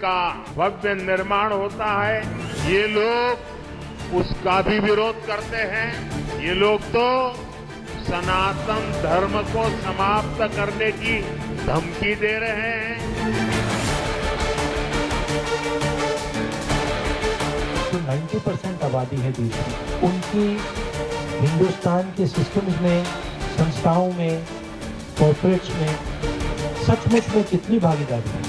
का भव्य निर्माण होता है, ये लोग उसका भी विरोध करते हैं। ये लोग तो सनातन धर्म को समाप्त करने की धमकी दे रहे हैं। जो 90% आबादी है देश में, उनकी हिंदुस्तान के सिस्टम्स में, संस्थाओं में, कॉर्पोरेट्स में सचमुच में कितनी भागीदारी है?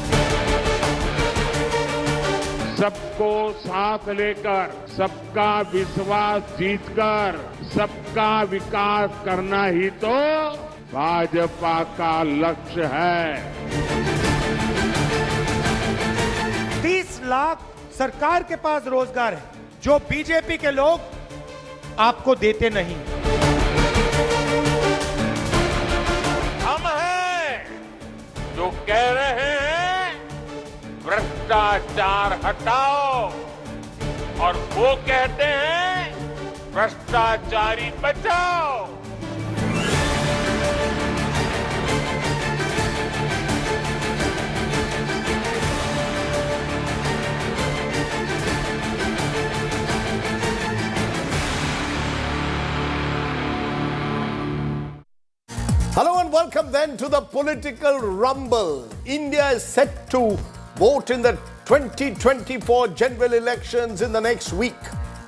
सबको साथ लेकर, सबका विश्वास जीतकर, सबका विकास करना ही तो भाजपा का लक्ष्य है। 30 लाख सरकार के पास रोजगार है जो बीजेपी के लोग आपको देते नहीं। हम हैं जो कह रहे हैं भ्रष्टाचार हटाओ, और वो कहते हैं भ्रष्टाचारी बचाओ। Hello and welcome then to the political rumble. India is set to vote in the 2024 general elections in the next week.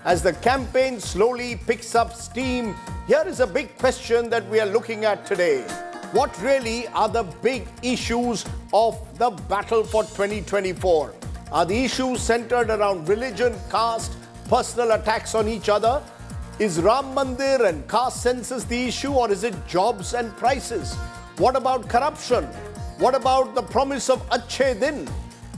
As the campaign slowly picks up steam, here is a big question that we are looking at today. What really are the big issues of the battle for 2024? Are the issues centered around religion, caste, personal attacks on each other? Is Ram Mandir and caste census the issue, or is it jobs and prices? What about corruption? What about the promise of Achhe Din?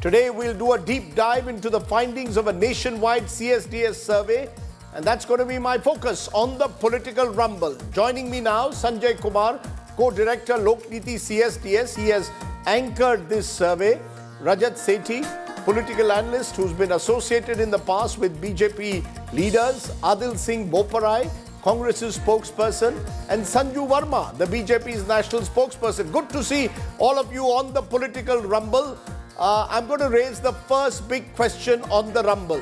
Today we'll do a deep dive into the findings of a nationwide CSDS survey, and that's going to be my focus on the political rumble. Joining me now, Sanjay Kumar, co-director Lokniti CSDS. He has anchored this survey. Rajat Sethi, political analyst who's been associated in the past with BJP leaders, Adil Singh Boparai, Congress's spokesperson, and Sanju Verma, the BJP's national spokesperson. Good to see all of you on the political rumble. I'm going to raise the first big question on the rumble.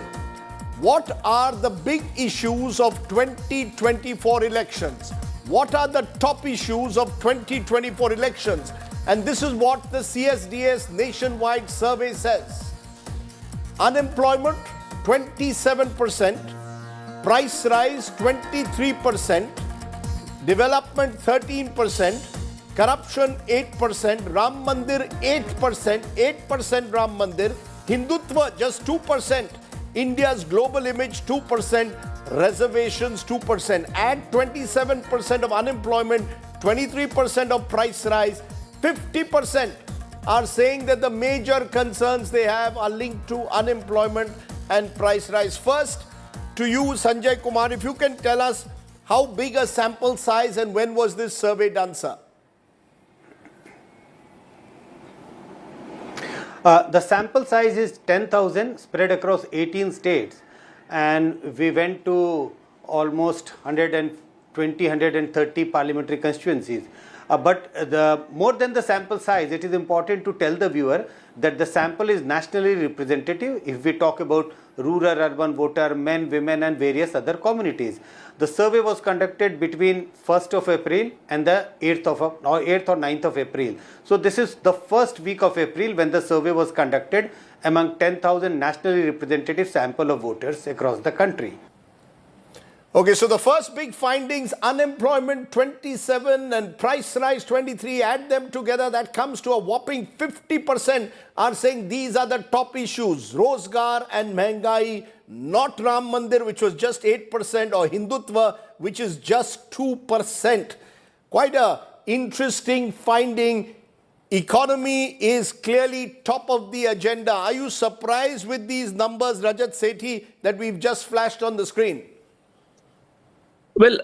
What are the big issues of 2024 elections? What are the top issues of 2024 elections? And this is what the CSDS nationwide survey says. Unemployment 27%, price rise 23%, development 13%, corruption 8%, Ram Mandir 8%, 8% Ram Mandir, Hindutva just 2%, India's global image 2%, reservations 2%, add 27% of unemployment, 23% of price rise, 50% are saying that the major concerns they have are linked to unemployment and price rise. First, to you, Sanjay Kumar, if you can tell us how big a sample size and when was this survey done, sir? The sample size is 10,000 spread across 18 states, and we went to almost 120, 130 parliamentary constituencies. But more than the sample size, it is important to tell the viewer that the sample is nationally representative if we talk about rural, urban voter, men, women and various other communities. The survey was conducted between 1st of April and the 8th or 9th of April. So this is the first week of April when the survey was conducted among 10,000 nationally representative sample of voters across the country. Okay, so the first big findings, unemployment 27 and price rise 23, add them together, that comes to a whopping 50% are saying these are the top issues. Rozgar and Mehengai, not Ram Mandir, which was just 8%, or Hindutva, which is just 2%. Quite a interesting finding. Economy is clearly top of the agenda. Are you surprised with these numbers, Rajat Sethi, that we've just flashed on the screen? Well,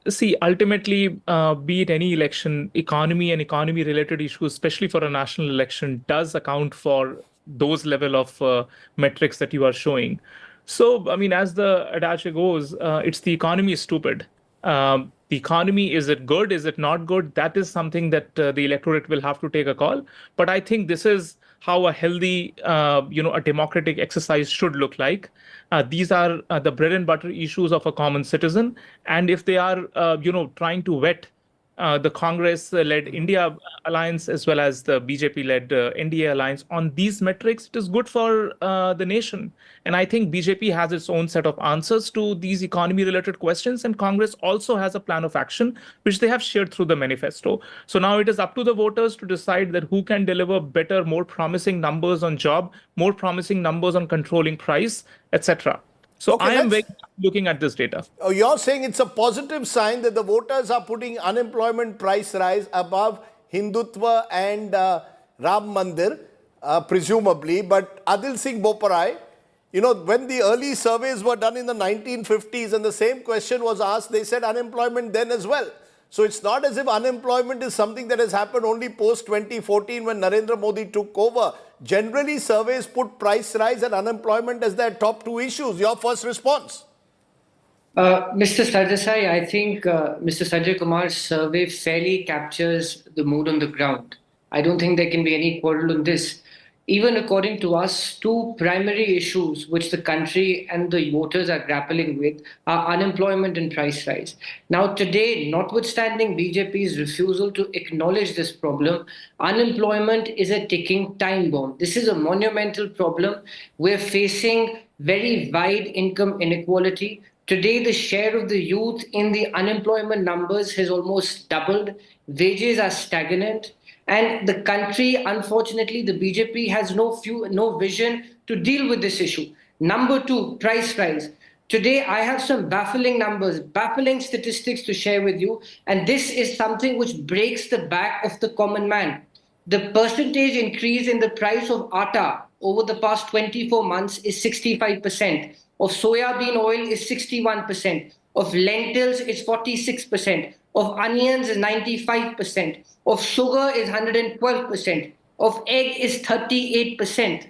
see, ultimately, be it any election, economy and economy-related issues, especially for a national election, does account for those level of metrics that you are showing. So, I mean, as the adage goes, it's the economy is stupid. The economy, is it good? Is it not good? That is something that the electorate will have to take a call. But I think this is how a healthy, a democratic exercise should look like. These are the bread and butter issues of a common citizen. And if they are, trying to wet the Congress-led India alliance as well as the BJP-led NDA alliance on these metrics, it is good for the nation. And I think BJP has its own set of answers to these economy-related questions, and Congress also has a plan of action, which they have shared through the manifesto. So now it is up to the voters to decide that who can deliver better, more promising numbers on job, more promising numbers on controlling price, etc. So Okay, I am let's- very looking at this data. Oh, you're saying it's a positive sign that the voters are putting unemployment price rise above Hindutva and Ram Mandir, presumably. But Adil Singh Boparai, when the early surveys were done in the 1950s and the same question was asked, they said unemployment then as well. So it's not as if unemployment is something that has happened only post 2014 when Narendra Modi took over. Generally, surveys put price rise and unemployment as their top two issues. Your first response? Mr. Sardesai, I think Mr. Sanjay Kumar's survey fairly captures the mood on the ground. I don't think there can be any quarrel on this. Even according to us, two primary issues which the country and the voters are grappling with are unemployment and price rise. Now, today, notwithstanding BJP's refusal to acknowledge this problem, unemployment is a ticking time bomb. This is a monumental problem. We're facing very wide income inequality. Today, the share of the youth in the unemployment numbers has almost doubled. Wages are stagnant. And the country, unfortunately, the BJP has no vision to deal with this issue. Number two, price rise. Today, I have some baffling numbers, baffling statistics to share with you. And this is something which breaks the back of the common man. The percentage increase in the price of atta over the past 24 months is 65%. Of soya bean oil is 61%. Of lentils is 46%. Of onions is 95%. Of sugar is 112%. Of egg is 38%.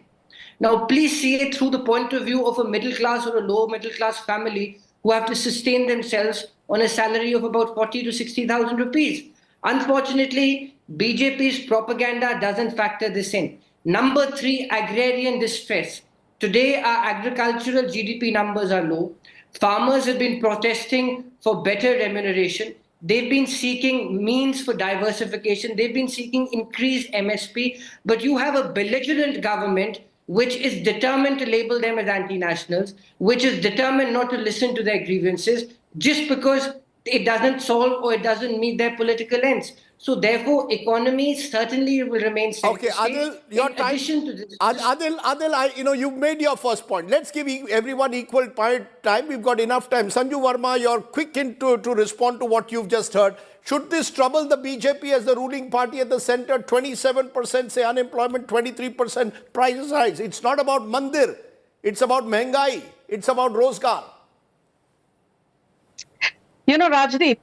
Now, please see it through the point of view of a middle class or a lower middle class family who have to sustain themselves on a salary of about 40 to 60,000 rupees. Unfortunately, BJP's propaganda doesn't factor this in. Number three, agrarian distress. Today, our agricultural GDP numbers are low. Farmers have been protesting for better remuneration. They've been seeking means for diversification. They've been seeking increased MSP. But you have a belligerent government which is determined to label them as anti-nationals, which is determined not to listen to their grievances just because it doesn't solve or it doesn't meet their political ends. So therefore, economy certainly will remain center Okay, stage. Adil, your In time. addition to this, Adil, you've made your first point. Let's give everyone equal time. We've got enough time. Sanju Verma, you're quick to respond to what you've just heard. Should this trouble the BJP as the ruling party at the center? 27% say unemployment, 23% price rise. It's not about mandir. It's about mehengai. It's about rozgar. Rajdeep,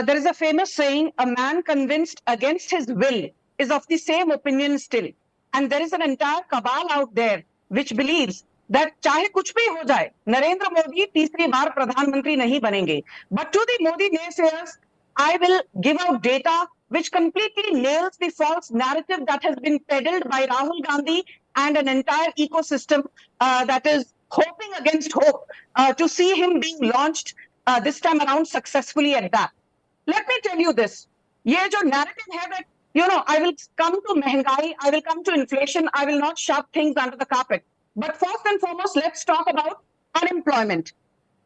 there is a famous saying, a man convinced against his will is of the same opinion still. And there is an entire cabal out there which believes that चाहे कुछ भी हो जाए, नरेंद्र मोदी तीसरी बार प्रधानमंत्री नहीं बनेंगे. But to the Modi naysayers, I will give out data which completely nails the false narrative that has been peddled by Rahul Gandhi and an entire ecosystem that is hoping against hope to see him being launched this time around successfully at that. Let me tell you this. ये जो narrative है that, I will come to mehengai, I will come to inflation, I will not shove things under the carpet. But first and foremost, let's talk about unemployment.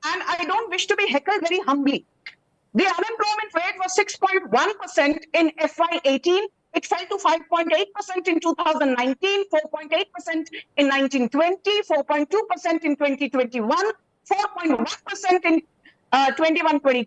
And I don't wish to be heckled very humbly. The unemployment rate was 6.1% in FY18. It fell to 5.8% in 2019, 4.8% in 1920, 4.2% in 2021, 4.1% in 21-22,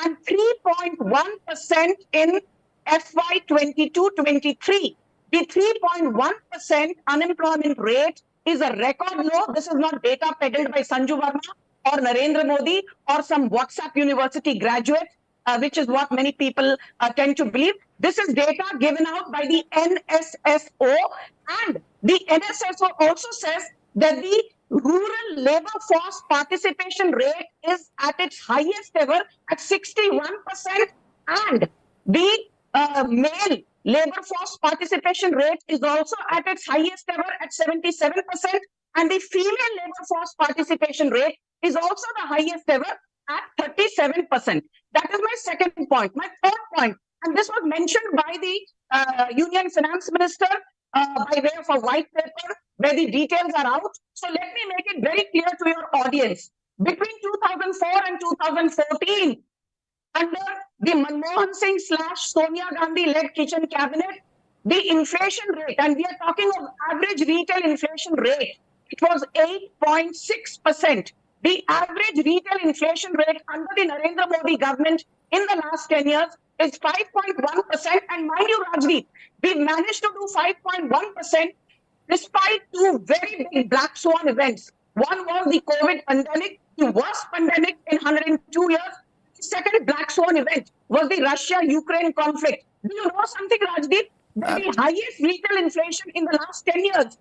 and 3.1% in FY22-23. The 3.1% unemployment rate is a record low. This is not data peddled by Sanju Verma or Narendra Modi or some WhatsApp university graduate, which is what many people tend to believe. This is data given out by the NSSO, and the NSSO also says that the rural labor force participation rate is at its highest ever at 61%, and the male Labor force participation rate is also at its highest ever at 77%, and the female labor force participation rate is also the highest ever at 37%. That is my second point. My third point, and this was mentioned by the Union Finance Minister by way of a white paper where the details are out. So let me make it very clear to your audience. Between 2004 and 2014, under the Manmohan Singh / Sonia Gandhi led kitchen cabinet, the inflation rate, and we are talking of average retail inflation rate, it was 8.6%. The average retail inflation rate under the Narendra Modi government in the last 10 years is 5.1%. And mind you, Rajdeep, we managed to do 5.1% despite two very big black swan events. One was the COVID pandemic, the worst pandemic in 102 years. The second black swan event was the Russia-Ukraine conflict. Do you know something, Rajdeep? The highest retail inflation in the last 10 years has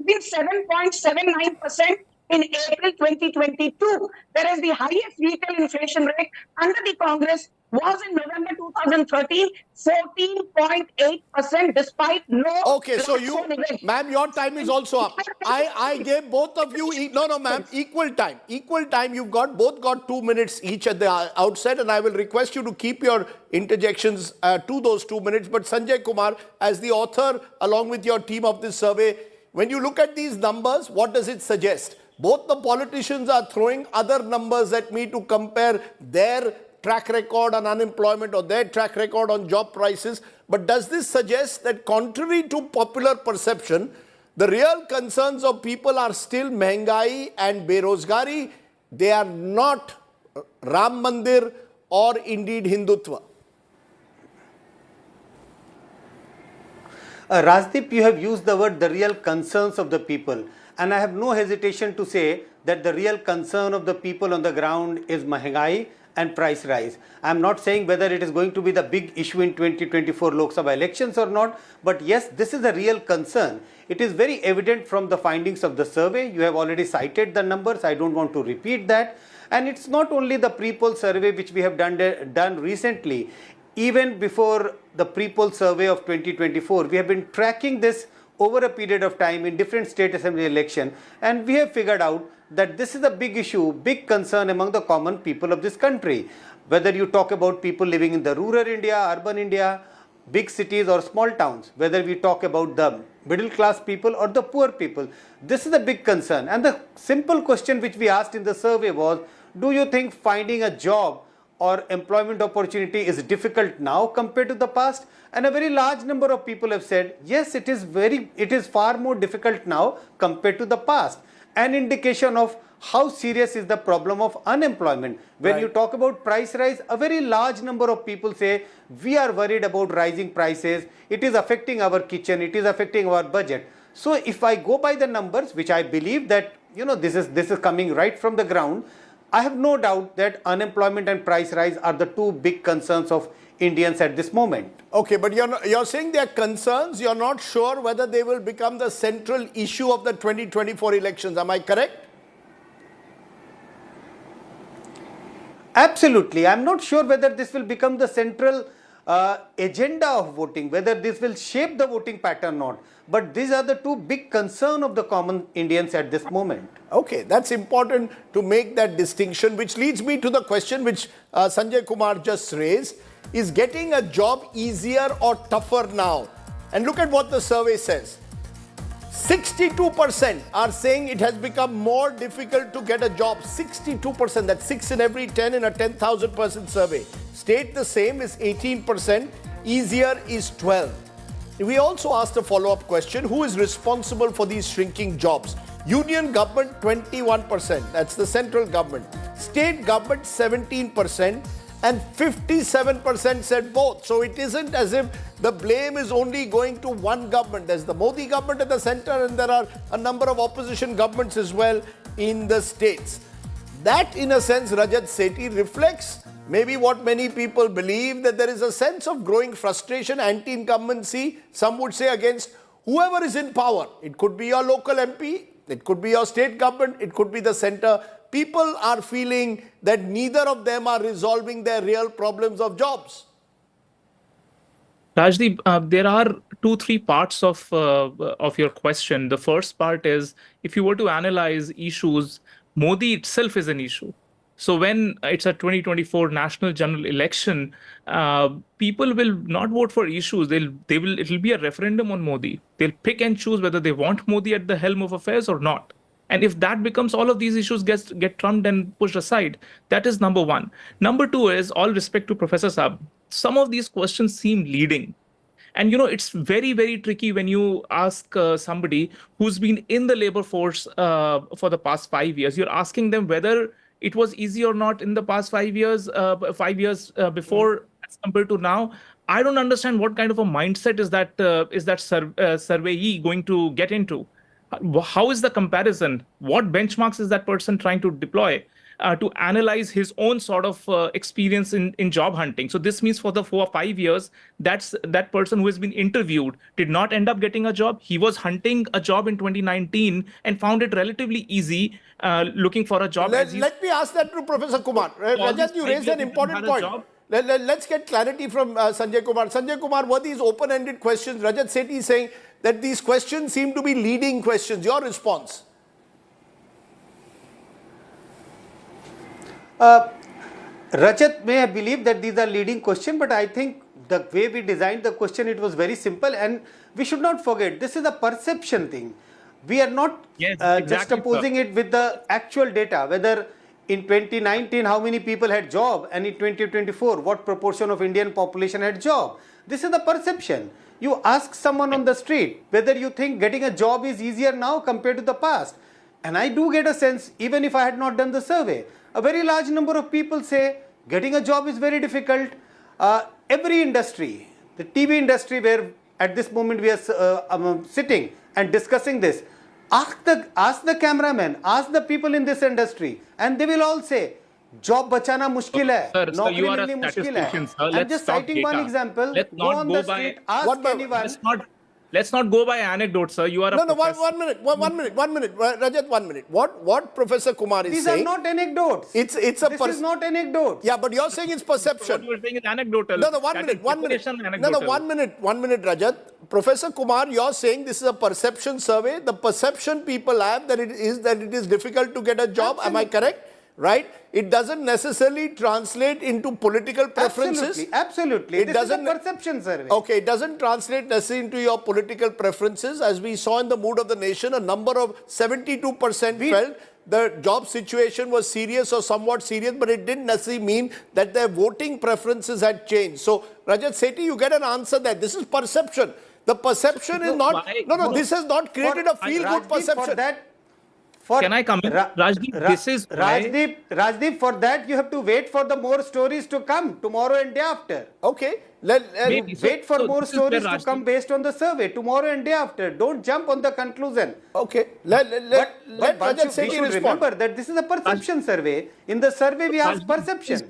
been 7.79% in April 2022, whereas the highest retail inflation rate under the Congress was in November 2013, 14.8%, despite no... Okay, so you, ma'am, your time is also up. I gave both of you, no, ma'am, equal time. Equal time, you've both got 2 minutes each at the outset, and I will request you to keep your interjections to those 2 minutes. But Sanjay Kumar, as the author, along with your team of this survey, when you look at these numbers, what does it suggest? Both the politicians are throwing other numbers at me to compare their track record on unemployment or their track record on job prices. But does this suggest that contrary to popular perception, the real concerns of people are still Mehengai and Berozgari? They are not Ram Mandir or indeed Hindutva? Rajdeep, you have used the word the real concerns of the people. And I have no hesitation to say that the real concern of the people on the ground is Mehengai and price rise. I am not saying whether it is going to be the big issue in 2024 Lok Sabha elections or not, but yes, this is a real concern. It is very evident from the findings of the survey. You have already cited the numbers. I don't want to repeat that. And it's not only the pre-poll survey which we have done recently. Even before the pre-poll survey of 2024, we have been tracking this over a period of time in different state assembly election, and we have figured out that this is a big issue, big concern among the common people of this country. Whether you talk about people living in the rural India, urban India, big cities or small towns, whether we talk about the middle class people or the poor people, this is a big concern. And the simple question which we asked in the survey was, do you think finding a job or employment opportunity is difficult now compared to the past? And a very large number of people have said, yes, it is far more difficult now compared to the past. An indication of how serious is the problem of unemployment. When you talk about price rise, a very large number of people say, we are worried about rising prices. It is affecting our kitchen. It is affecting our budget. So if I go by the numbers, which I believe that, this is coming right from the ground, I have no doubt that unemployment and price rise are the two big concerns of Indians at this moment. Okay, but you're saying they are concerns. You're not sure whether they will become the central issue of the 2024 elections. Am I correct? Absolutely. I'm not sure whether this will become the central agenda of voting, whether this will shape the voting pattern or not. But these are the two big concerns of the common Indians at this moment. Okay, that's important to make that distinction, which leads me to the question which Sanjay Kumar just raised. Is getting a job easier or tougher now? And look at what the survey says. 62% are saying it has become more difficult to get a job. 62%, that's 6 in every 10 in a 10,000 person survey. State the same is 18%, easier is 12%. We also asked a follow-up question, who is responsible for these shrinking jobs? Union government 21%, that's the central government. State government 17%. And 57% said both. So it isn't as if the blame is only going to one government. There's the Modi government at the center, and there are a number of opposition governments as well in the states. That, in a sense, Rajat Sethi, reflects maybe what many people believe, that there is a sense of growing frustration, anti-incumbency, some would say, against whoever is in power. It could be your local MP, it could be your state government, it could be the center. People are feeling that neither of them are resolving their real problems of jobs. Rajdeep, there are two, three parts of your question. The first part is if you were to analyze issues, Modi itself is an issue. So when it's a 2024 national general election, people will not vote for issues. It'll be a referendum on Modi. They'll pick and choose whether they want Modi at the helm of affairs or not. And if that becomes all of these issues get trumped and pushed aside, that is number one. Number two is, all respect to Professor Saab, some of these questions seem leading. And it's very, very tricky when you ask somebody who's been in the labor force for the past 5 years. You're asking them whether it was easy or not in the past 5 years, 5 years before as compared to now. I don't understand what kind of a mindset is that surveyee going to get into. How is the comparison? What benchmarks is that person trying to deploy to analyze his own sort of experience in job hunting? So this means for 4 or 5 years, that person who has been interviewed did not end up getting a job. He was hunting a job in 2019 and found it relatively easy looking for a job. Let me ask that to Professor Kumar. Rajat, you raised an important point. Let's get clarity from Sanjay Kumar. Sanjay Kumar, were these open-ended questions? Rajat Sethi is saying that these questions seem to be leading questions. Your response? Rajat may believe that these are leading questions, but I think the way we designed the question, it was very simple, and we should not forget, this is a perception thing. We are not just opposing it with the actual data, whether in 2019 how many people had job, and in 2024 what proportion of Indian population had job. This is the perception. You ask someone on the street whether you think getting a job is easier now compared to the past, and I do get a sense, even if I had not done the survey, a very large number of people say getting a job is very difficult. Every industry, the TV industry where at this moment we are sitting and discussing this, ask the cameraman, ask the people in this industry, and they will all say, job bachana mushkil hai, naukri milni mushkil hai. I'm just citing one example. Go on the street, ask anyone. Let's not go by anecdotes, sir. You are a professor. One minute. Rajat, 1 minute. What Professor Kumar is saying... These are not anecdotes. This is not anecdote. Yeah, but you're saying it's perception. What you are saying is anecdotal. No, 1 minute. 1 minute, Rajat. Professor Kumar, you're saying this is a perception survey. The perception people have that it is difficult to get a job. Absolutely. Am I correct? Right? It doesn't necessarily translate into political preferences. Absolutely. This is a perception survey. Okay, it doesn't translate necessarily into your political preferences. As we saw in the Mood of the Nation, a number of 72% felt the job situation was serious or somewhat serious, but it didn't necessarily mean that their voting preferences had changed. So, Rajat Sethi, you get an answer there. This is perception. The perception is not... this has not created a feel-good perception. Can I come in? Rajdeep, this is Rajdeep, for that you have to wait for the more stories to come tomorrow and day after. Okay. Wait for more stories to come based on the survey tomorrow and day after. Don't jump on the conclusion. Okay. But we should remember that this is a perception survey. In the survey we ask perception.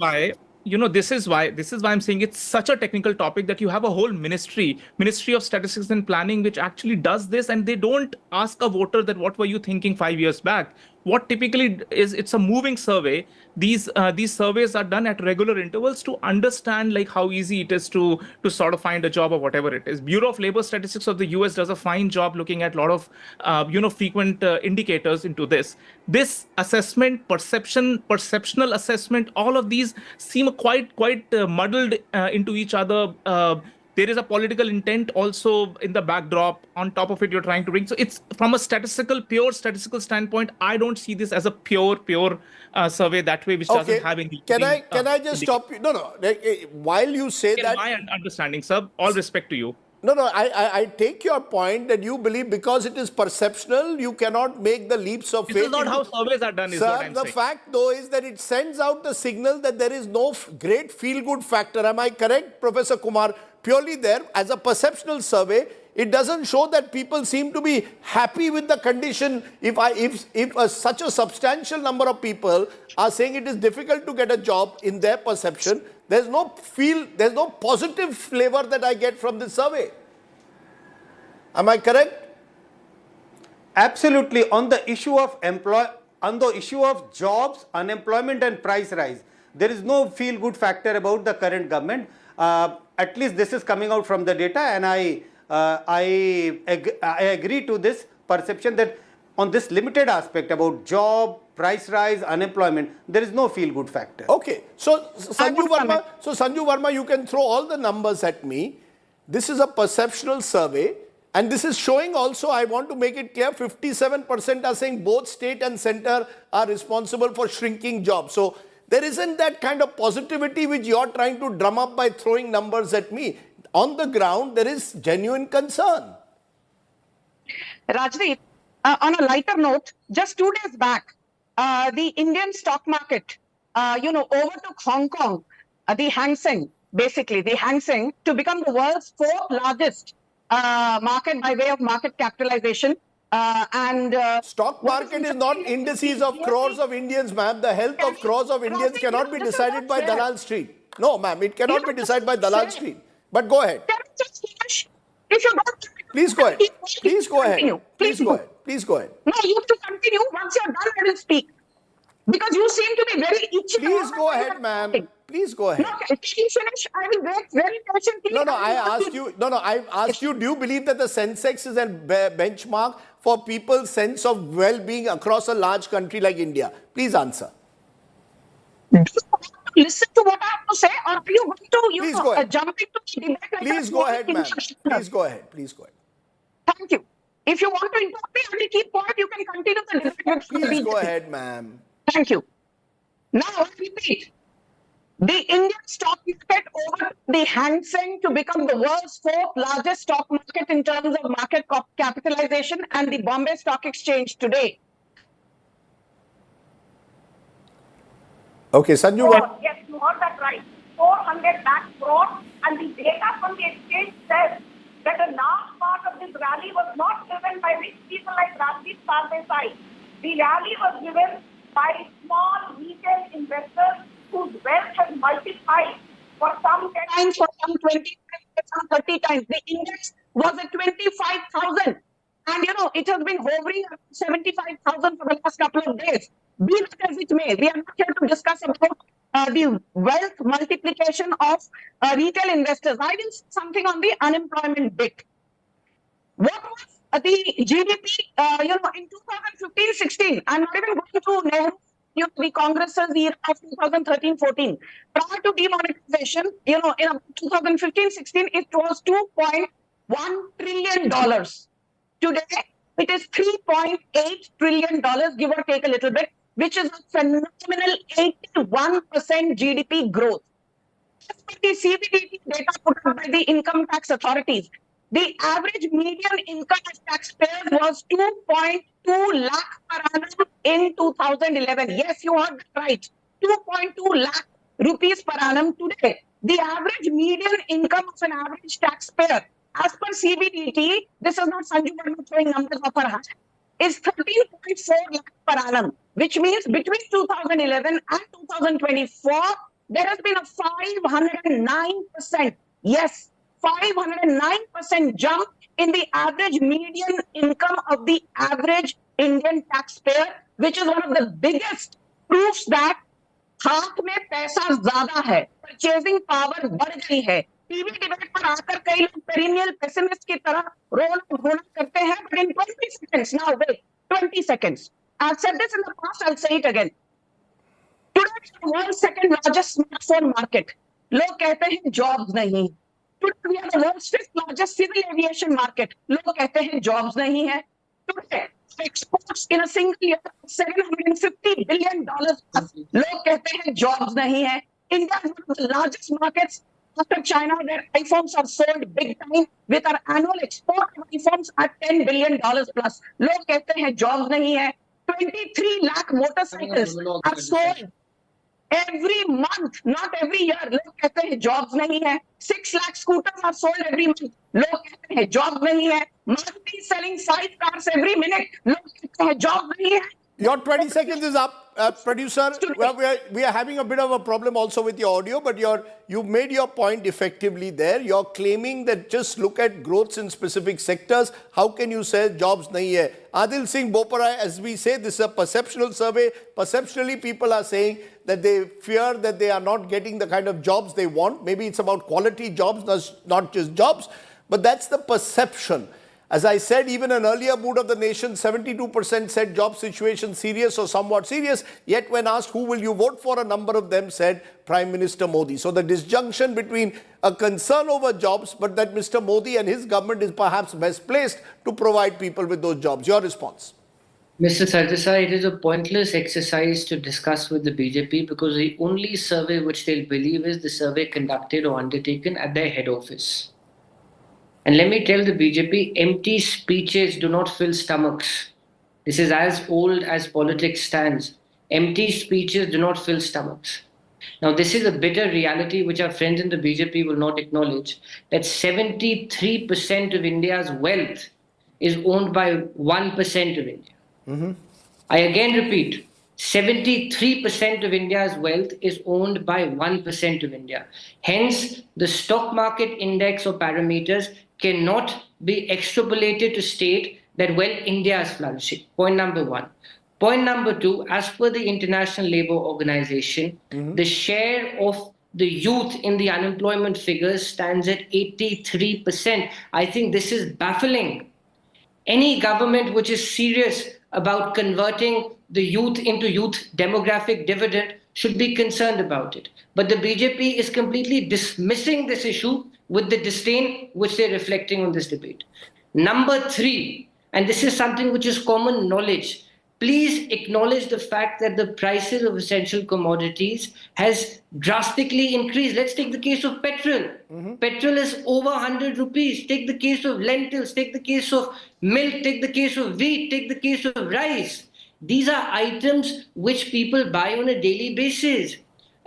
This is why I'm saying it's such a technical topic that you have a whole Ministry of Statistics and Planning, which actually does this, and they don't ask a voter that what were you thinking 5 years back. What typically is, it's a moving survey. These surveys are done at regular intervals to understand like how easy it is to sort of find a job or whatever it is. Bureau of Labor Statistics of the US does a fine job looking at a lot of frequent indicators into this. This assessment, perceptional assessment, all of these seem quite muddled into each other. There is a political intent also in the backdrop. On top of it, you're trying to bring. So it's from a pure statistical standpoint, I don't see this as a pure survey that way, which doesn't have any. Can I just stop you? No. While you say that, my understanding, sir. All respect to you. No. I take your point that you believe because it is perceptional, you cannot make the leaps of faith. This is not how surveys are done. Sir, the fact though is that it sends out the signal that there is no great feel-good factor. Am I correct, Professor Kumar? Purely there, as a perceptional survey, it doesn't show that people seem to be happy with the condition. If such a substantial number of people are saying it is difficult to get a job in their perception, there's no positive flavor that I get from this survey. Am I correct? Absolutely. On the issue of jobs, unemployment and price rise, there is no feel-good factor about the current government. at least this is coming out from the data, and I agree to this perception that on this limited aspect about job, price rise, unemployment, there is no feel-good factor. Okay, so Sanju Verma, you can throw all the numbers at me. This is a perceptual survey, and this is showing also, I want to make it clear, 57% are saying both state and center are responsible for shrinking jobs. So there isn't that kind of positivity which you're trying to drum up by throwing numbers at me. On the ground, there is genuine concern. Rajdeep, on a lighter note, just 2 days back, the Indian stock market, overtook Hong Kong, the Hang Seng, to become the world's fourth largest market by way of market capitalization. Stock market is not indices of crores of Indians, ma'am. The health of crores of Indians cannot be decided by Dalal Street. No, ma'am, it cannot be decided by Dalal Street. But go ahead. If you don't, Please go ahead. Please go ahead. Please go ahead. Please go ahead. No, you have to continue. Once you're done, I will speak. Because you seem to be very itchy. Please go ahead, ma'am. Please go ahead. No, can you finish? I will wait very patiently. No, I've asked you, do you believe that the Sensex is a benchmark for people's sense of well-being across a large country like India? Please answer. Do you want to listen to what I have to say, or are you going to, Please go ahead. jump into the debate? Like Please go ahead, ma'am. Please go ahead. Please go ahead. Thank you. If you want to interrupt me, I will keep quiet. You can continue the debate. Please go ahead, ma'am. Thank you. Now, I repeat. The Indian stock market overtook the Hang Seng to become the world's fourth largest stock market in terms of market capitalization, and the Bombay Stock Exchange today. Okay, Sanju. Yes, you heard that right. 400 lakh crores, and the data from the exchange says that a large part of this rally was not driven by rich people like Rajdeep Sardesai. The rally was driven by small retail investors whose wealth has multiplied for some 10 times, for some 20 times, some 30 times. The index was at 25,000. And it has been hovering at 75,000 for the last couple of days. Be that as it may, we are not here to discuss about the wealth multiplication of retail investors. I will say something on the unemployment bit. What was the GDP, in 2015-16? I'm not even going to Nehru, the Congress's year of 2013-14. Prior to demonetization, in 2015-16, it was $2.1 trillion. Today, it is $3.8 trillion, give or take a little bit, which is a phenomenal 81% GDP growth. As per the CBDT data put out by the income tax authorities, the average median income of taxpayers was 2.2 lakh per annum in 2011. Yes, you heard that right. 2.2 lakh rupees per annum today. The average median income of an average taxpayer, as per CBDT, this is not Sanju Verma throwing numbers off her hat, is 13.4 lakh per annum, which means between 2011 and 2024, there has been a 509%, yes, 509% jump in the average median income of the average Indian taxpayer, which is one of the biggest proofs that हाथ में पैसा ज्यादा है, purchasing power बढ़ गई है. TV debate पर आकर कई लोग पेरिनियल पेसिमिस्ट की तरह रोना करते हैं, but in 20 seconds, now wait, 20 seconds. I've said this in the past, I'll say it again. Today is the world's second largest smartphone market. लोग कहते हैं jobs नहीं. Today we are the world's fifth largest civil aviation market. लोग कहते हैं jobs नहीं है. Today exports in a single year $750 billion. लोग कहते हैं jobs नहीं है. India is one of the largest markets after China, where iPhones are sold big time, with our annual export of iPhones at $10 billion plus. लोग कहते हैं jobs नहीं है. 23 lakh motorcycles are sold every month, not every year. लोग कहते हैं jobs नहीं है. 6 lakh scooters are sold every month. लोग कहते हैं jobs नहीं है. Maruti selling 5 cars every minute. लोग कहते हैं jobs नहीं है. Your 20 seconds is up. producer, we are having a bit of a problem also with your audio, but you made your point effectively there. You're claiming that just look at growths in specific sectors. How can you say jobs nahi hai? Adil Singh Boparai, as we say, this is a perceptual survey. Perceptually, people are saying that they fear that they are not getting the kind of jobs they want. Maybe it's about quality jobs, not just jobs, but that's the perception. As I said, even an earlier mood of the nation, 72% said job situation serious or somewhat serious. Yet when asked who will you vote for, a number of them said Prime Minister Modi. So the disjunction between a concern over jobs, but that Mr. Modi and his government is perhaps best placed to provide people with those jobs. Your response? Mr. Sardesai, it is a pointless exercise to discuss with the BJP because the only survey which they'll believe is the survey conducted or undertaken at their head office. And let me tell the BJP, empty speeches do not fill stomachs. This is as old as politics stands. Empty speeches do not fill stomachs. Now, this is a bitter reality which our friends in the BJP will not acknowledge, that 73% of India's wealth is owned by 1% of India. Mm-hmm. I again repeat, 73% of India's wealth is owned by 1% of India. Hence, the stock market index or parameters cannot be extrapolated to state that, well, India is flourishing. Point number one. Point number two, as per the International Labour Organization, the share of the youth in the unemployment figures stands at 83%. I think this is baffling. Any government which is serious about converting the youth into youth demographic dividend should be concerned about it. But the BJP is completely dismissing this issue with the disdain which they're reflecting on this debate. Number three, and this is something which is common knowledge, please acknowledge the fact that the prices of essential commodities has drastically increased. Let's take the case of petrol. Petrol is over 100 rupees. Take the case of lentils, take the case of milk, take the case of wheat, take the case of rice. These are items which people buy on a daily basis.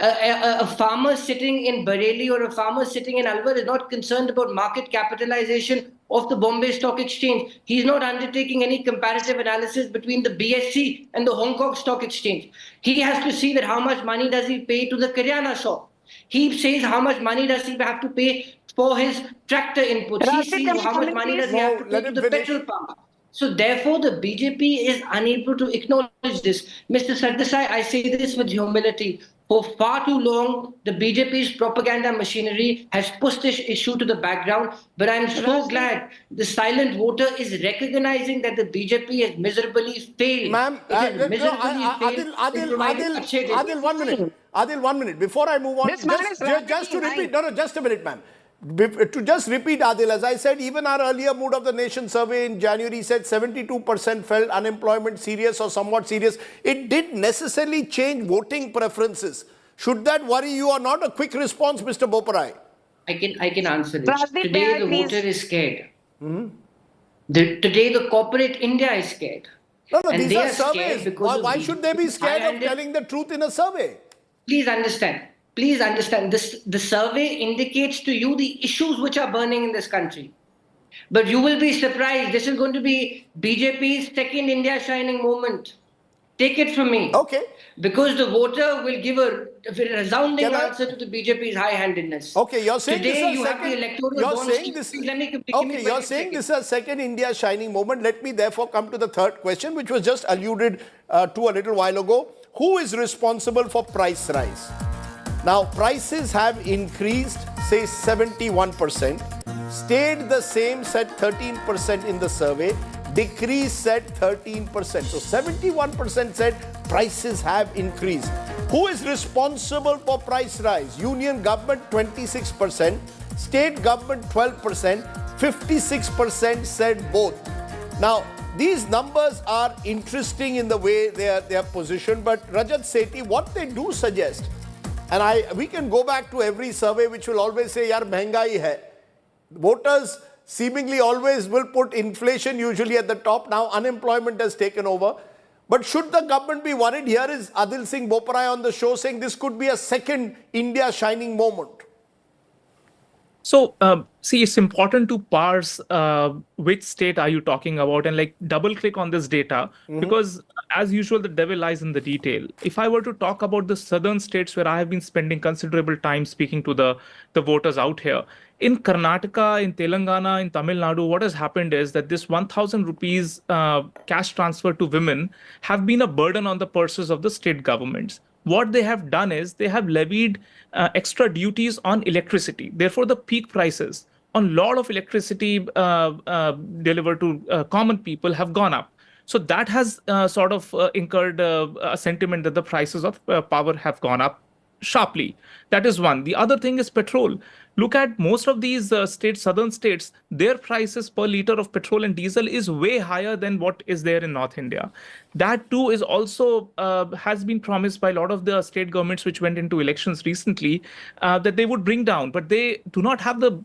A farmer sitting in Bareilly or a farmer sitting in Alwar is not concerned about market capitalization of the Bombay Stock Exchange. He's not undertaking any comparative analysis between the BSE and the Hong Kong Stock Exchange. He has to see that how much money does he pay to the Karyana shop. He says how much money does he have to pay for his tractor inputs. He sees how much money does he have to pay to the petrol pump. So therefore, the BJP is unable to acknowledge this. Mr. Sardesai, I say this with humility. For far too long, the BJP's propaganda machinery has pushed this issue to the background. But I'm so glad the silent voter is recognizing that the BJP has miserably failed. Ma'am, Adil, 1 minute. Adil, 1 minute. Before I move on, just to repeat, just a minute, ma'am. To just repeat, Adil, as I said, even our earlier Mood of the Nation survey in January said 72% felt unemployment serious or somewhat serious. It didn't necessarily change voting preferences. Should that worry you or not? A quick response, Mr. Boparai. I can answer this. Today, the voter is scared. Today, the corporate India is scared. No, these are surveys. Why should they be scared of telling the truth in a survey? Please understand. This, the survey indicates to you the issues which are burning in this country. But you will be surprised. This is going to be BJP's second India shining moment. Take it from me. Okay. Because the voter will give a resounding answer to the BJP's high-handedness. Okay, you're saying today this is you have the electoral bonds. You're saying this is a second India shining moment. Let me therefore come to the third question, which was just alluded to a little while ago. Who is responsible for price rise? Now, prices have increased, say 71%, stayed the same, said 13% in the survey, decreased, said 13%. So 71% said prices have increased. Who is responsible for price rise? Union government 26%, state government 12%, 56% said both. Now, these numbers are interesting in the way they are positioned, but Rajat Sethi, what they do suggest, and we can go back to every survey which will always say, yaar, mehengai hai. Voters seemingly always will put inflation usually at the top. Now unemployment has taken over. But should the government be worried? Here is Adil Singh Boparai on the show saying this could be a second India shining moment. So, see, it's important to parse which state are you talking about and like double click on this data because, as usual, the devil lies in the detail. If I were to talk about the southern states where I have been spending considerable time speaking to the voters out here, in Karnataka, in Telangana, in Tamil Nadu, what has happened is that this 1,000 rupees cash transfer to women have been a burden on the purses of the state governments. What they have done is they have levied extra duties on electricity. Therefore, the peak prices on a lot of electricity delivered to common people have gone up. So that has sort of incurred a sentiment that the prices of power have gone up sharply. That is one. The other thing is petrol. Look at most of these states, southern states, their prices per liter of petrol and diesel is way higher than what is there in North India. That too is also has been promised by a lot of the state governments which went into elections recently that they would bring down, but they do not have the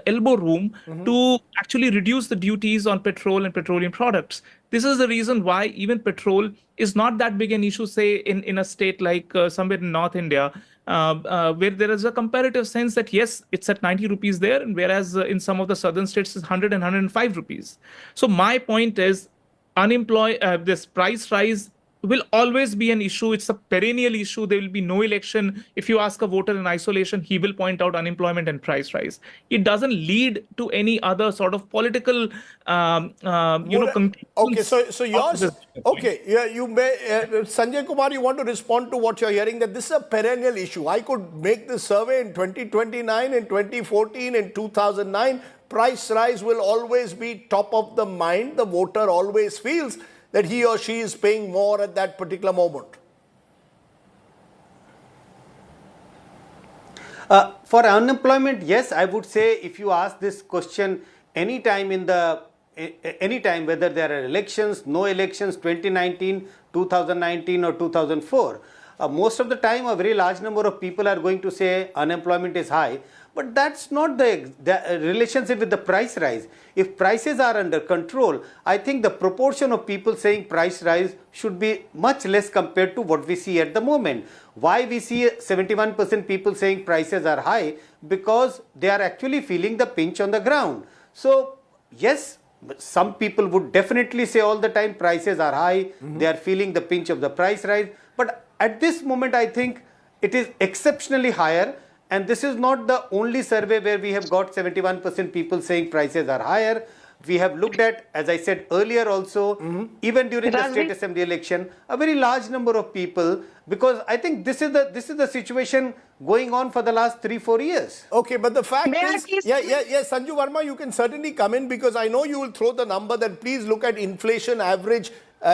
elbow room to actually reduce the duties on petrol and petroleum products. This is the reason why even petrol is not that big an issue, say, in a state like somewhere in North India, where there is a comparative sense that, yes, it's at 90 rupees there, and whereas in some of the southern states, it's 100 and 105 rupees. So my point is, this price rise will always be an issue. It's a perennial issue. There will be no election. If you ask a voter in isolation, he will point out unemployment and price rise. It doesn't lead to any other sort of political, Okay, so yours. Okay, yeah, you may, Sanjay Kumar, you want to respond to what you're hearing that this is a perennial issue. I could make this survey in 2029, in 2014, in 2009. Price rise will always be top of the mind. The voter always feels that he or she is paying more at that particular moment. For unemployment, yes, I would say if you ask this question anytime whether there are elections, no elections, 2019, 2019 or 2004, most of the time a very large number of people are going to say unemployment is high. But that's not the relationship with the price rise. If prices are under control, I think the proportion of people saying price rise should be much less compared to what we see at the moment. Why we see 71% people saying prices are high? Because they are actually feeling the pinch on the ground. So, yes, some people would definitely say all the time prices are high. They are feeling the pinch of the price rise. But at this moment, I think it is exceptionally higher. And this is not the only survey where we have got 71% people saying prices are higher. We have looked at, as I said earlier also, even during the state assembly election, a very large number of people, because I think this is the situation going on for the last 3-4 years. Okay, but the fact is, Sanju Verma, you can certainly come in because I know you will throw the number that please look at inflation average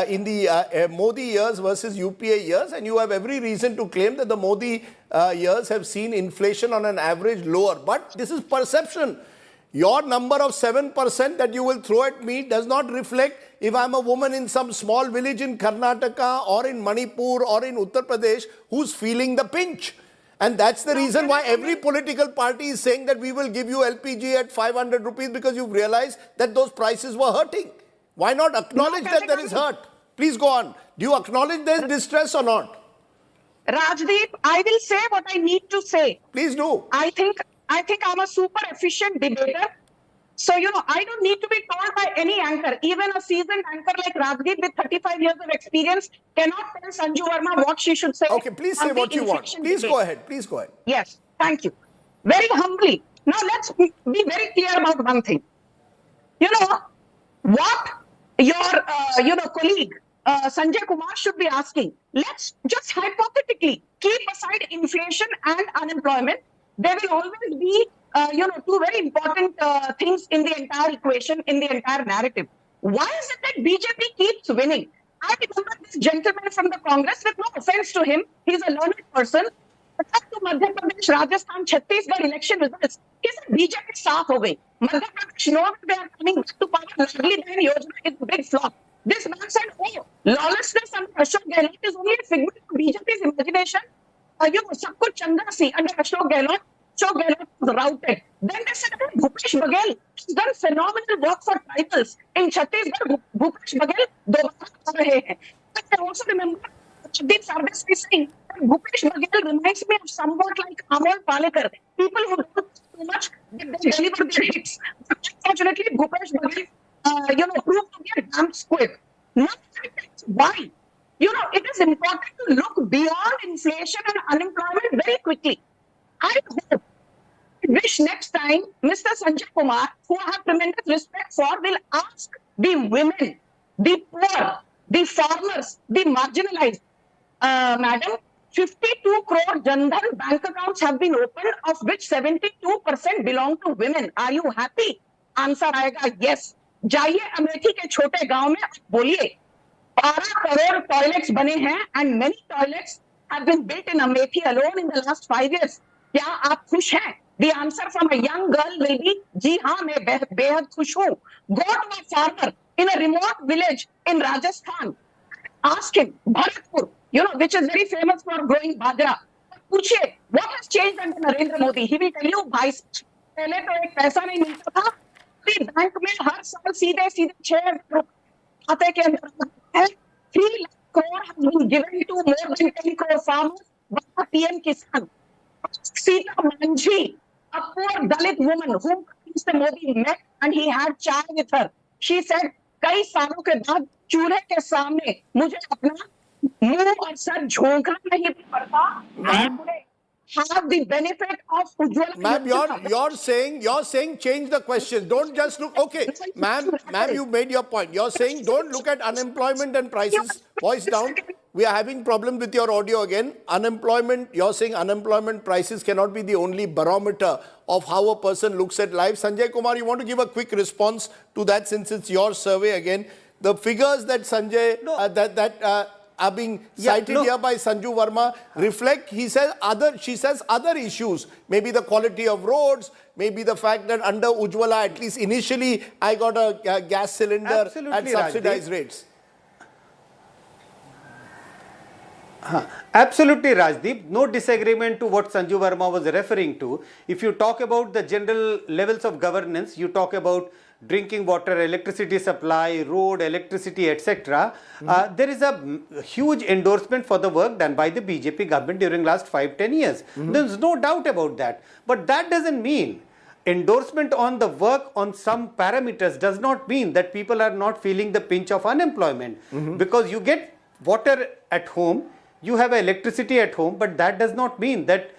in the Modi years versus UPA years, and you have every reason to claim that the Modi years have seen inflation on an average lower. But this is perception. Your number of 7% that you will throw at me does not reflect if I'm a woman in some small village in Karnataka or in Manipur or in Uttar Pradesh who's feeling the pinch. And that's the reason why every political party is saying that we will give you LPG at 500 rupees because you've realized that those prices were hurting. Why not acknowledge that there is hurt? Please go on. Do you acknowledge there is distress or not? Rajdeep, I will say what I need to say. Please do. I think I'm a super efficient debater. So, I don't need to be told by any anchor. Even a seasoned anchor like Rajdeep with 35 years of experience cannot tell Sanju Verma what she should say. Okay, please say what you want. Please go ahead. Please go ahead. Yes, thank you. Very humbly. Now, let's be very clear about one thing. What your colleague Sanjay Kumar should be asking. Let's just hypothetically keep aside inflation and unemployment. There will always be, two very important things in the entire equation, in the entire narrative. Why is it that BJP keeps winning? I remember this gentleman from the Congress, with no offense to him, he's a learned person. But to Madhya Pradesh, Rajasthan, Chhattisgarh election results, he said BJP saaf ho gayi. Madhya Pradesh knows they are coming back to power. Nagli Dayan Yojana is a big flop. This man said, lawlessness under Ashok Gehlot is only a figment of BJP's imagination. Sab kuch chanda si under Ashok Gehlot. Ashok Gehlot was routed. Then they said, Bhupesh Baghel has done phenomenal work for tribals. In Chhattisgarh, Bhupesh Baghel dobara kar rahe hain. I also remember Rajdeep Sardesai saying Bhupesh Baghel reminds me of somewhat like Amol Palekar. People who don't too much, but they deliver their hits. But unfortunately, Bhupesh Baghel, proved to be a damn squib. Not why? It is important to look beyond inflation and unemployment very quickly. I hope, wish next time Mr. Sanjay Kumar, who I have tremendous respect for, will ask the women, the poor, the farmers, the marginalized. Madam, 52 crore Jan Dhan bank accounts have been opened, of which 72% belong to women. Are you happy? Answer आएगा yes. जाइए अमेठी के छोटे गांव में बोलिए 12 crore toilets बने हैं and many toilets have been built in Amethi alone in the last 5 years. क्या आप खुश हैं? The answer from a young girl will be, जी हाँ मैं बेहद खुश हूँ. Go to a farmer in a remote village in Rajasthan. Ask him, Bharatpur, which is very famous for growing bajra. पूछिए, what has changed under Narendra Modi? He will tell you, भाई पहले तो एक पैसा नहीं मिलता था. बैंक में हर साल सीधे 6 खाते के अंदर 3 lakh crore has been given to more than 10 crore farmers by PM Kisan. Sita Manji, a poor Dalit woman whom Mr. Modi met and he had chai with her. She said, कई सालों के बाद चूल्हे के सामने मुझे अपना मुंह और सर झोंकना नहीं पड़ता. Have the benefit of Ujjwala. Ma'am, you're saying change the question. Don't just look. Okay, ma'am, you made your point. You're saying don't look at unemployment and prices. Voice down. We are having problem with your audio again. Unemployment, you're saying unemployment prices cannot be the only barometer of how a person looks at life. Sanjay Kumar, you want to give a quick response to that since it's your survey again. The figures that Sanjay, are being cited here by Sanju Verma reflect, she says other issues. Maybe the quality of roads, maybe the fact that under Ujjwala, at least initially, I got a gas cylinder at subsidized rates. Absolutely, Rajdeep. No disagreement to what Sanju Verma was referring to. If you talk about the general levels of governance, you talk about drinking water, electricity supply, road, electricity, etc. There is a huge endorsement for the work done by the BJP government during last 5-10 years. There's no doubt about that. But that doesn't mean endorsement on the work on some parameters does not mean that people are not feeling the pinch of unemployment. Because you get water at home, you have electricity at home, but that does not mean that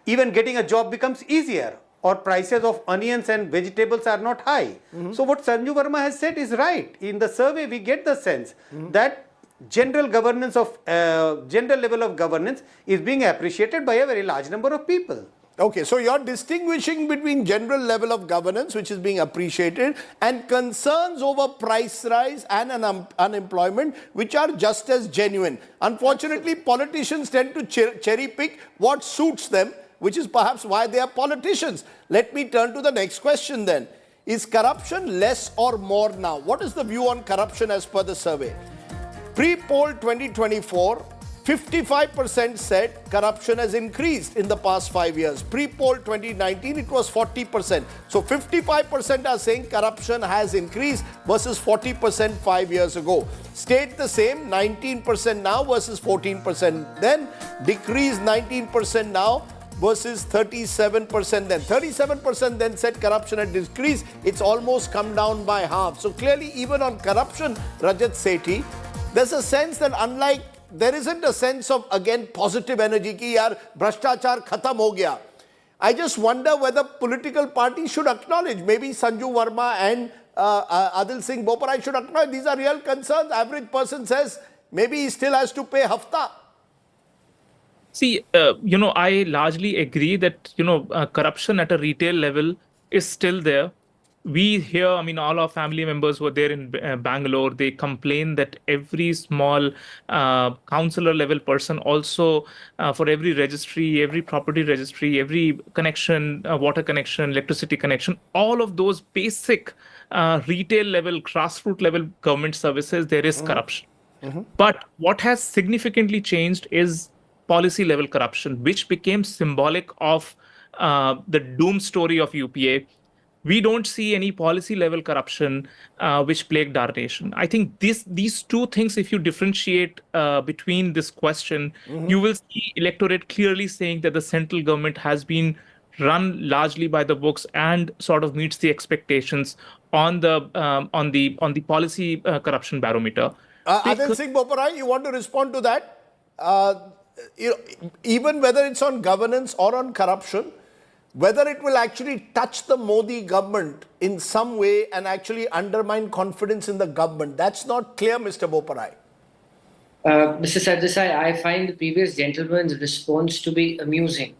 even getting a job becomes easier or prices of onions and vegetables are not high. So what Sanju Verma has said is right. In the survey, we get the sense that general governance of general level of governance is being appreciated by a very large number of people. Okay, so you're distinguishing between general level of governance, which is being appreciated, and concerns over price rise and unemployment, which are just as genuine. Unfortunately, politicians tend to cherry pick what suits them, which is perhaps why they are politicians. Let me turn to the next question then. Is corruption less or more now? What is the view on corruption as per the survey? Pre-poll 2024, 55% said corruption has increased in the past 5 years. Pre-poll 2019, it was 40%. So 55% are saying corruption has increased versus 40% 5 years ago. Stayed the same, 19% now versus 14% then. Decreased 19% now versus 37% then. 37% then said corruption had decreased. It's almost come down by half. So clearly, even on corruption, Rajat Sethi, there's a sense that unlike, there isn't a sense of, again, positive energy ki yaar, bhrashtachar khatam ho gaya. I just wonder whether political parties should acknowledge, maybe Sanju Verma and Adil Singh Boparai should acknowledge these are real concerns. Average person says maybe he still has to pay hafta. See, I largely agree that, corruption at a retail level is still there. We hear, all our family members who are there in Bangalore, they complain that every small councillor level person also, for every registry, every property registry, every connection, water connection, electricity connection, all of those basic retail level, grassroots level government services, there is corruption. But what has significantly changed is policy level corruption, which became symbolic of the doom story of UPA. we don't see any policy level corruption which plagued our nation. I think these two things, if you differentiate between this question, you will see electorate clearly saying that the central government has been run largely by the books and sort of meets the expectations on the policy corruption barometer. Adil Singh Boparai, you want to respond to that? Even whether it's on governance or on corruption, whether it will actually touch the Modi government in some way and actually undermine confidence in the government, that's not clear, Mr. Boparai. Mr. Sardesai, I find the previous gentleman's response to be amusing.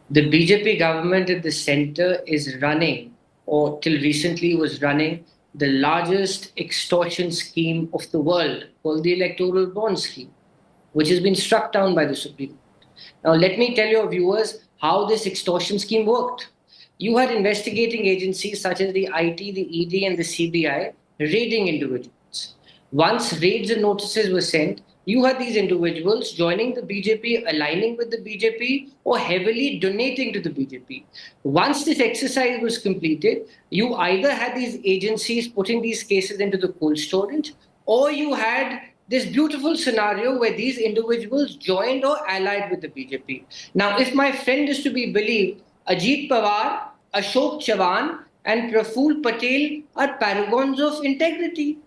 The BJP government at the center is running, or till recently was running, the largest extortion scheme of the world, called the Electoral Bond Scheme, which has been struck down by the Supreme Court. Now, let me tell your viewers how this extortion scheme worked. You had investigating agencies such as the IT, the ED, and the CBI raiding individuals. Once raids and notices were sent, you had these individuals joining the BJP, aligning with the BJP, or heavily donating to the BJP. Once this exercise was completed, you either had these agencies putting these cases into the cold storage, or you had this beautiful scenario where these individuals joined or allied with the BJP. Now, if my friend is to be believed, Ajit Pawar, Ashok Chavan, and Praful Patel are paragons of integrity.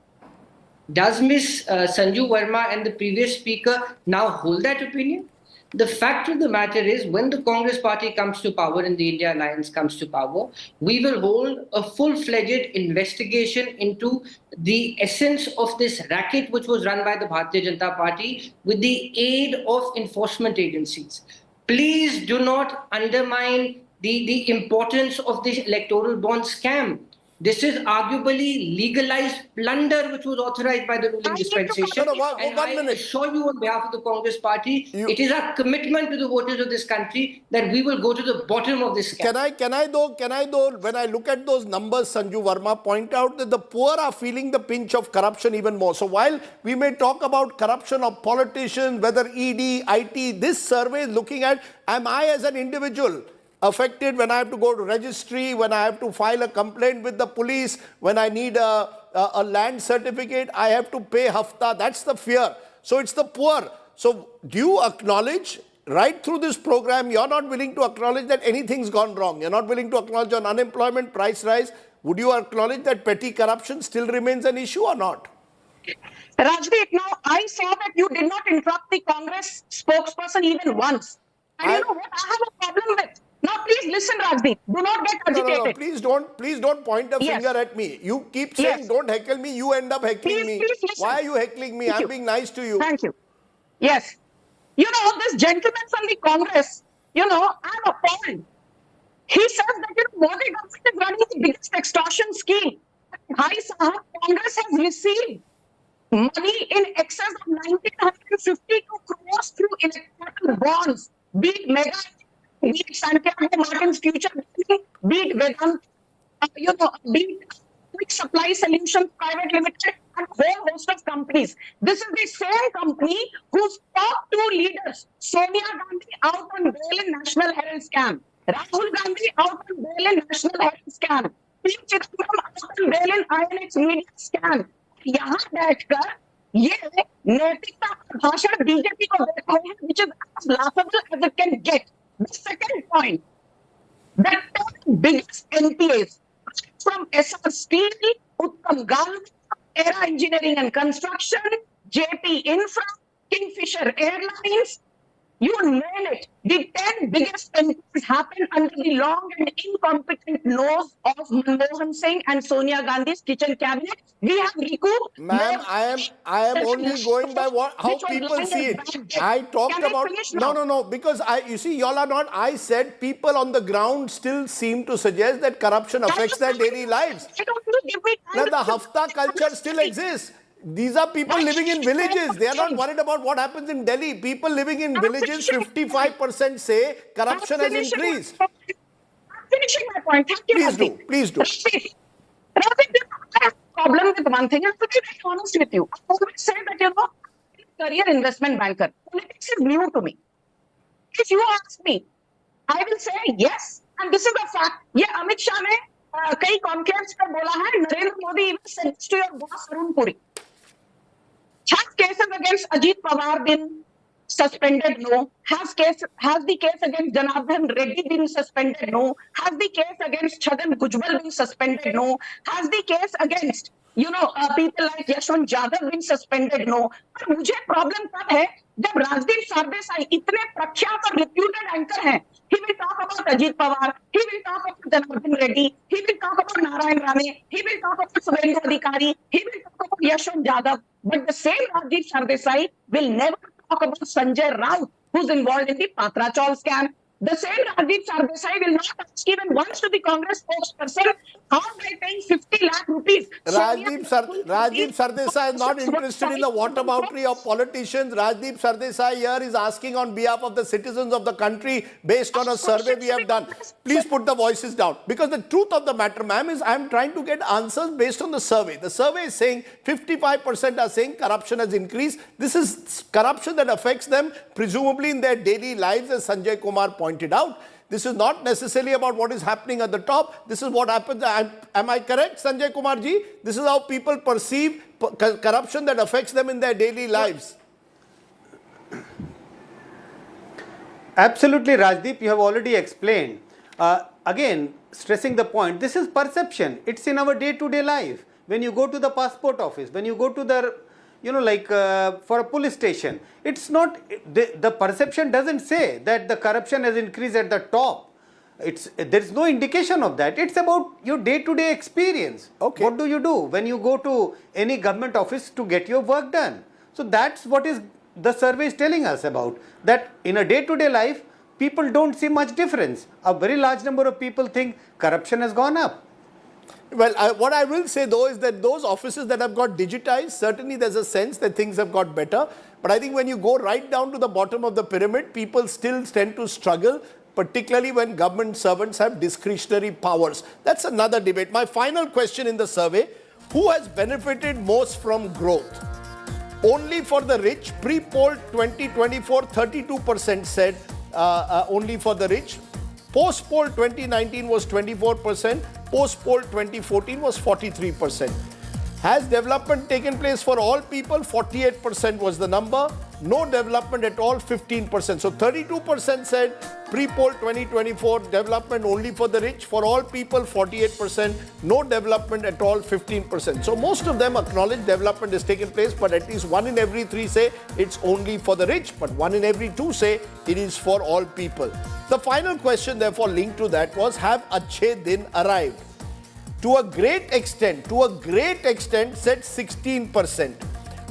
Does Ms. Sanju Verma and the previous speaker now hold that opinion? The fact of the matter is, when the Congress party comes to power and the India Alliance comes to power, we will hold a full-fledged investigation into the essence of this racket which was run by the Bharatiya Janata Party with the aid of enforcement agencies. Please do not undermine the importance of this electoral bond scam. This is arguably legalized plunder which was authorized by the ruling dispensation. And I assure you on behalf of the Congress party, it is our commitment to the voters of this country that we will go to the bottom of this scam. Can I though, when I look at those numbers, Sanju Verma, point out that the poor are feeling the pinch of corruption even more. So while we may talk about corruption of politicians, whether ED, IT, this survey is looking at, am I as an individual affected when I have to go to registry, when I have to file a complaint with the police, when I need a land certificate, I have to pay hafta. That's the fear. So it's the poor. So do you acknowledge, right through this program, you're not willing to acknowledge that anything's gone wrong? You're not willing to acknowledge on unemployment, price rise. Would you acknowledge that petty corruption still remains an issue or not? Rajdeep, now I saw that you did not interrupt the Congress spokesperson even once. And you know what I have a problem with? Now, please listen, Rajdeep. Do not get agitated. No. Please don't point a finger at me. You keep saying, don't heckle me. You end up heckling me. Please listen. Why are you heckling me? I'm being nice to you. Thank you. Yes. You know, this gentleman from the Congress, you know, I'm appalled. He says that, you know, Modi government is running the biggest extortion scheme. Congress has received money in excess of 1,952 crores through electoral bonds, be it mega, be it Santiago Martin's future, be it Vedant, be it Quick Supply Solutions Private Limited, and a whole host of companies. This is the same company whose top two leaders, Sonia Gandhi out on bail in National Herald scam, Rahul Gandhi out on bail in National Herald scam, P. Chidambaram out on bail in INX Media scam. यहाँ बैठकर ये नैतिकता भाषण BJP को दे रहे हैं, which is as laughable as it can get. The second point, the 10 biggest NPAs from SR Steel, Uttam Galva, Era Engineering and Construction, JP Infra, Kingfisher Airlines, you name it. The 10 biggest NPAs happened under the long and incompetent nose of Manmohan Singh and Sonia Gandhi's kitchen cabinet. We have recouped. Ma'am, I am only going by how people see it. I talked about no, because you see, y'all are not. I said people on the ground still seem to suggest that corruption affects their daily lives. Now the hafta culture still exists. These are people living in villages. They are not worried about what happens in Delhi. People living in villages, 55% say corruption has increased. I'm finishing my point. Thank you, Please do. I have a problem with one thing. I'm to be very honest with you. I always say that, you know, I'm a career investment banker. Politics is new to me. If you ask me, I will say, yes, And this is the fact. ये अमित शाह ने कई conclaves पे बोला है. Narendra Modi even said to your boss Arun Puri. Has cases against Ajit Pawar been suspended? No. Has the case against Janardhan Reddy been suspended? No. Has the case against Chhagan Bhujbal been suspended? No. Has the case against people like Yashwant Jadhav been suspended? No. पर मुझे problem तब है जब राजदीप सरदेसाई इतने प्रख्यात और reputed anchor हैं. He will talk about Ajit Pawar. He will talk about Janardhan Reddy. He will talk about Narayan Rane. He will talk about Suvendu Adhikari. He will talk about Yashwant Jadhav. But the same Rajdeep Sardesai will never talk about Sanjay Raut, who's involved in the Patra Chaul scam. The same Rajdeep Sardesai will not ask even once to the Congress spokesperson how by paying 50 lakh rupees. Rajdeep Sardesai is not interested in the whataboutery of politicians. Rajdeep Sardesai here is asking on behalf of the citizens of the country based on a survey we have done. Please put the voices down. Because the truth of the matter, ma'am, is I am trying to get answers based on the survey. The survey is saying 55% are saying corruption has increased. This is corruption that affects them presumably in their daily lives, as Sanjay Kumar pointed out. This is not necessarily about what is happening at the top. This is what happens. Am I correct, Sanjay Kumar ji? This is how people perceive corruption that affects them in their daily lives. Absolutely, Rajdeep, you have already explained. Again, stressing the point, this is perception. It's in our day-to-day life. When you go to the passport office, when you go to the for a police station, it's not, the perception doesn't say that the corruption has increased at the top. There's no indication of that. It's about your day-to-day experience. Okay. What do you do when you go to any government office to get your work done? So that's what is the survey is telling us about, that in a day-to-day life, people don't see much difference. A very large number of people think corruption has gone up. Well, what I will say though is that those offices that have got digitized, certainly there's a sense that things have got better. But I think when you go right down to the bottom of the pyramid, people still tend to struggle, particularly when government servants have discretionary powers. That's another debate. My final question in the survey, who has benefited most from growth? Only for the rich. Pre-poll 2024, 32% said only for the rich. Post-poll 2019 was 24%. Post-poll 2014 was 43%. Has development taken place for all people? 48% was the number. No development at all, 15%. So 32% said pre-poll 2024, development only for the rich. For all people, 48%. No development at all, 15%. So most of them acknowledge development has taken place, but at least 1 in every 3 say it's only for the rich, but 1 in every 2 say it is for all people. The final question, therefore, linked to that was, have Achhe Din arrived? To a great extent, said 16%.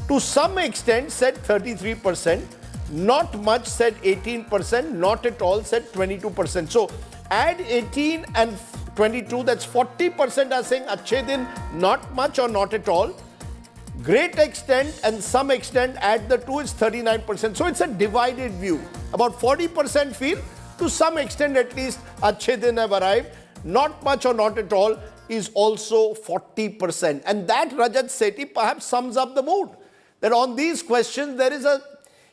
To some extent, said 33%. Not much, said 18%. Not at all, said 22%. So, add 18 and 22, that's 40% are saying Achhe Din, not much or not at all. Great extent and some extent, add the two, is 39%. So, it's a divided view. About 40% feel, to some extent at least, Achhe Din have arrived. Not much or not at all is also 40%. And that, Rajat Sethi, perhaps sums up the mood. That on these questions, there is a,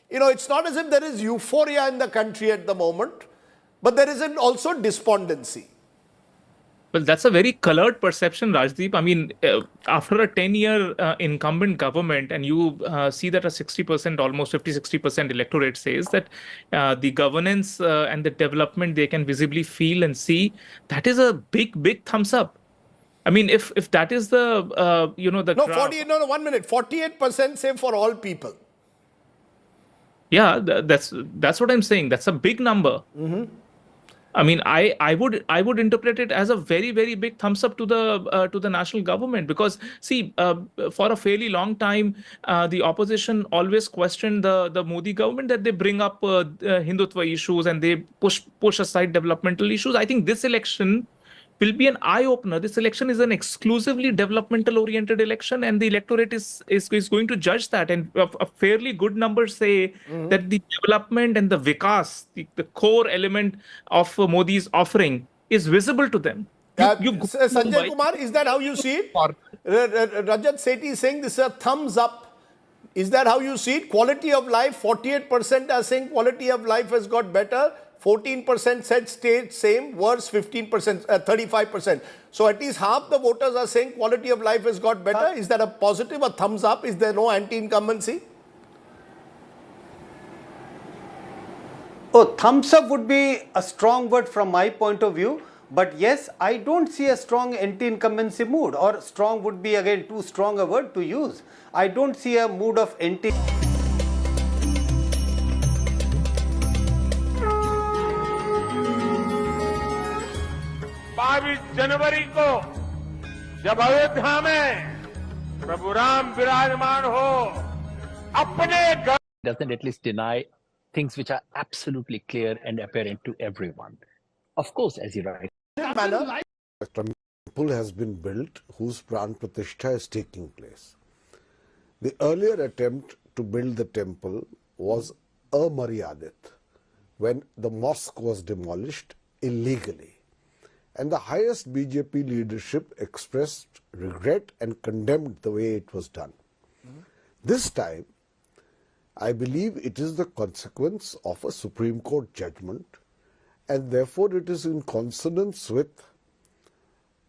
it's not as if there is euphoria in the country at the moment, but there is also despondency. Well, that's a very colored perception, Rajdeep. I mean, after a 10-year incumbent government, and you see that a 60%, almost 50-60% electorate says that the governance and the development they can visibly feel and see, that is a big thumbs up. I mean, if that is the, the No, graph, 48, no, 1 minute. 48% say for all people. Yeah, that's what I'm saying. That's a big number. Mm-hmm. I mean, I would interpret it as a very big thumbs up to the national government, because see, for a fairly long time, the opposition always questioned the Modi government that they bring up Hindutva issues and they push aside developmental issues. I think this election will be an eye-opener. This election is an exclusively developmental-oriented election, and the electorate is going to judge that. And a fairly good number say that the development and the vikas, the core element of Modi's offering, is visible to them. Sanjay Kumar, is that how you see it? Rajat Sethi is saying this is a thumbs up. Is that how you see it? Quality of life, 48% are saying quality of life has got better. 14% said stayed same, worse 15%, 35%. So at least half the voters are saying quality of life has got better. Is that a positive, a thumbs up? Is there no anti-incumbency? Oh, thumbs up would be a strong word from my point of view. But yes, I don't see a strong anti-incumbency mood, or strong would be again too strong a word to use. I don't see a mood of anti. 22 जनवरी को जब अयोध्या में प्रभु राम विराजमान हो अपने घर doesn't at least deny things which are absolutely clear and apparent to everyone. Of course, as you write. A temple has been built whose Pran Pratishtha is taking place. The earlier attempt to build the temple was amaryadit, when the mosque was demolished illegally. And the highest BJP leadership expressed regret and condemned the way it was done. This time, I believe it is the consequence of a Supreme Court judgment, and therefore it is in consonance with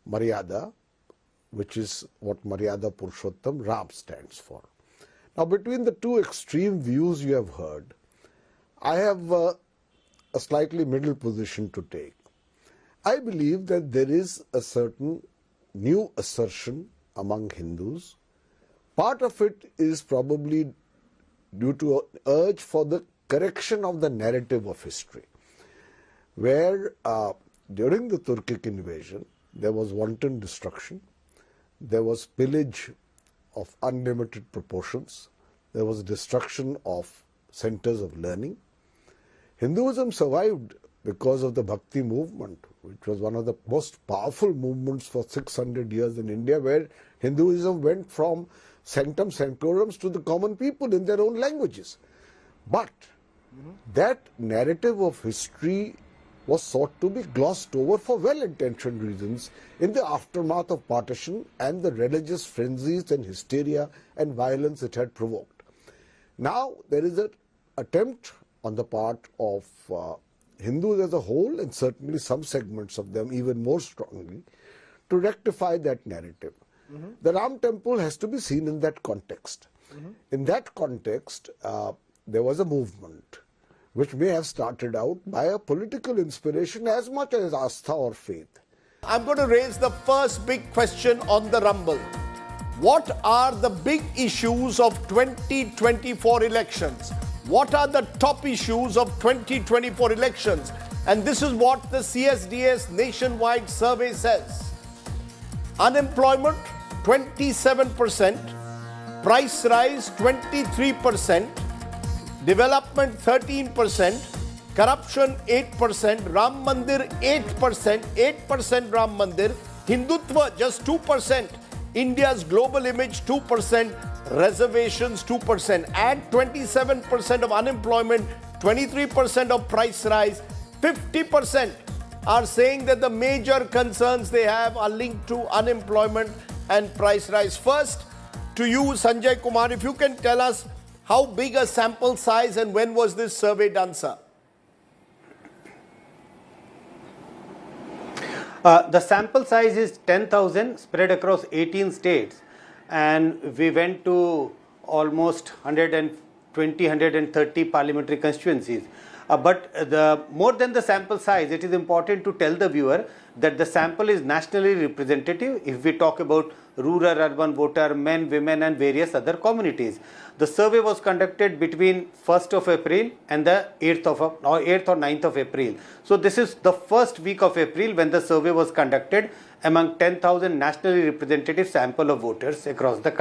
Maryada, which is what Maryada Purushottam Ram stands for. Now, between the two extreme views you have heard, I have a slightly middle position to take. I believe that there is a certain new assertion among Hindus. Part of it is probably due to an urge for the correction of the narrative of history, where during the Turkic invasion, there was wanton destruction, there was pillage of unlimited proportions, there was destruction of centers of learning. Hinduism survived because of the Bhakti movement, which was one of the most powerful movements for 600 years in India, where Hinduism went from sanctum sanctorums to the common people in their own languages. But that narrative of history was sought to be glossed over for well-intentioned reasons in the aftermath of partition and the religious frenzies and hysteria and violence it had provoked. Now there is an attempt on the part of Hindus as a whole, and certainly some segments of them even more strongly, to rectify that narrative. The Ram temple has to be seen in that context. In that context, there was a movement which may have started out by a political inspiration as much as astha or faith. I'm going to raise the first big question on the Rumble. What are the big issues of 2024 elections? What are the top issues of 2024 elections? And this is what the CSDS nationwide survey says. Unemployment, 27%. Price rise, 23%. Development, 13%. Corruption, 8%. Ram Mandir, 8%. 8% Ram Mandir. Hindutva, just 2%. India's global image, 2%. Reservations, 2%. Add 27% of unemployment, 23% of price rise, 50% are saying that the major concerns they have are linked to unemployment and price rise. First, to you, Sanjay Kumar, if you can tell us how big a sample size and when was this survey done, sir? The sample size is 10,000 spread across 18 states. And we went to almost 130 parliamentary constituencies. But more than the sample size, it is important to tell the viewer that the sample is nationally representative if we talk about rural, urban voter, men, women and various other communities. The survey was conducted between 1st of April and the 8th or 9th of April. So this is the first week of April when the survey was conducted among 10,000 nationally representative sample of voters across the country.